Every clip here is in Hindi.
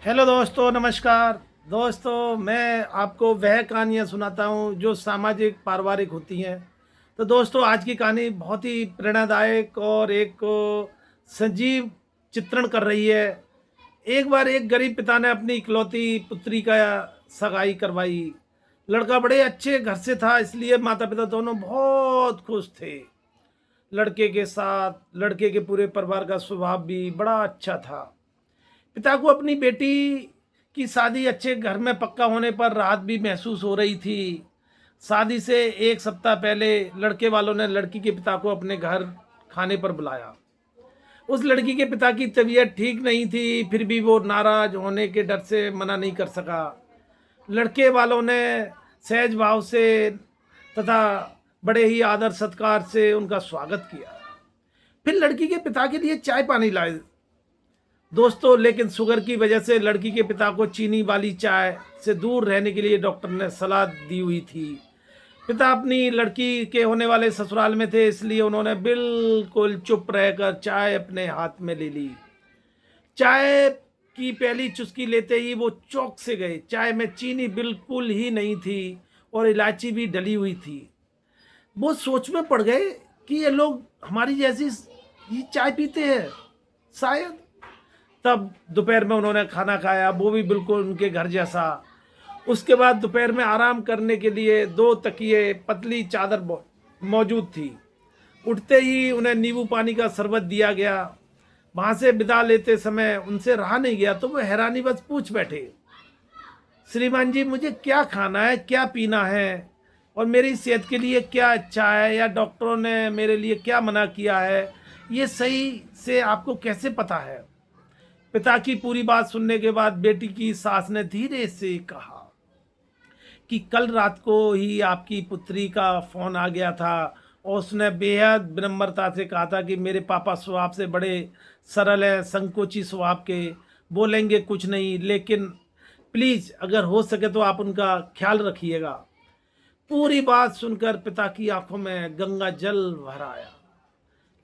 हेलो दोस्तों, नमस्कार। दोस्तों, मैं आपको वह कहानियाँ सुनाता हूँ जो सामाजिक पारिवारिक होती हैं। तो दोस्तों, आज की कहानी बहुत ही प्रेरणादायक और एक सजीव चित्रण कर रही है। एक बार एक गरीब पिता ने अपनी इकलौती पुत्री का सगाई करवाई। लड़का बड़े अच्छे घर से था, इसलिए माता पिता दोनों बहुत खुश थे। लड़के के साथ लड़के के पूरे परिवार का स्वभाव भी बड़ा अच्छा था। पिता को अपनी बेटी की शादी अच्छे घर में पक्का होने पर राहत भी महसूस हो रही थी। शादी से एक सप्ताह पहले लड़के वालों ने लड़की के पिता को अपने घर खाने पर बुलाया। उस लड़की के पिता की तबीयत ठीक नहीं थी, फिर भी वो नाराज होने के डर से मना नहीं कर सका। लड़के वालों ने सहज भाव से तथा बड़े ही आदर सत्कार से उनका स्वागत किया। फिर लड़की के पिता के लिए चाय पानी लाए दोस्तों, लेकिन शुगर की वजह से लड़की के पिता को चीनी वाली चाय से दूर रहने के लिए डॉक्टर ने सलाह दी हुई थी। पिता अपनी लड़की के होने वाले ससुराल में थे, इसलिए उन्होंने बिल्कुल चुप रहकर चाय अपने हाथ में ले ली। चाय की पहली चुस्की लेते ही वो चौंक से गए। चाय में चीनी बिल्कुल ही नहीं थी और इलायची भी डली हुई थी। वो सोच में पड़ गए कि ये लोग हमारी जैसी ही चाय पीते हैं शायद। तब दोपहर में उन्होंने खाना खाया, वो भी बिल्कुल उनके घर जैसा। उसके बाद दोपहर में आराम करने के लिए दो तकिए, पतली चादर मौजूद थी। उठते ही उन्हें नींबू पानी का शरबत दिया गया। वहाँ से विदा लेते समय उनसे रहा नहीं गया, तो वो हैरानी बस पूछ बैठे, श्रीमान जी, मुझे क्या खाना है, क्या पीना है और मेरी सेहत के लिए क्या अच्छा है, या डॉक्टरों ने मेरे लिए क्या मना किया है, ये सही से आपको कैसे पता है? पिता की पूरी बात सुनने के बाद बेटी की सास ने धीरे से कहा कि कल रात को ही आपकी पुत्री का फोन आ गया था और उसने बेहद विनम्रता से कहा था कि मेरे पापा स्वभाव से बड़े सरल है, संकोची स्वभाव के, बोलेंगे कुछ नहीं, लेकिन प्लीज अगर हो सके तो आप उनका ख्याल रखिएगा। पूरी बात सुनकर पिता की आंखों में गंगा जल भर आया।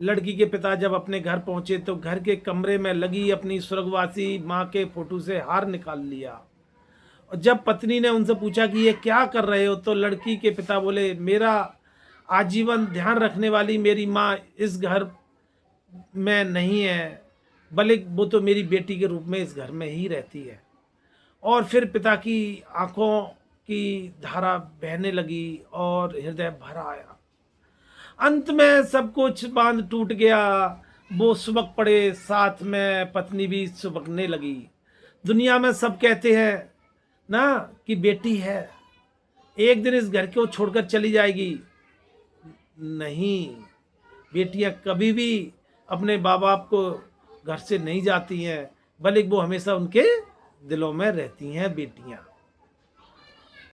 लड़की के पिता जब अपने घर पहुंचे तो घर के कमरे में लगी अपनी स्वर्गवासी माँ के फोटो से हार निकाल लिया। और जब पत्नी ने उनसे पूछा कि ये क्या कर रहे हो, तो लड़की के पिता बोले, मेरा आजीवन ध्यान रखने वाली मेरी माँ इस घर में नहीं है, बल्कि वो तो मेरी बेटी के रूप में इस घर में ही रहती है। और फिर पिता की आंखों की धारा बहने लगी और हृदय भर आया। अंत में सब कुछ बांध टूट गया। वो सुबक पड़े, साथ में पत्नी भी सुबकने लगी। दुनिया में सब कहते हैं ना कि बेटी है एक दिन इस घर को छोड़कर चली जाएगी। नहीं, बेटियां कभी भी अपने माँ बाप को घर से नहीं जाती हैं, बल्कि वो हमेशा उनके दिलों में रहती हैं बेटियां।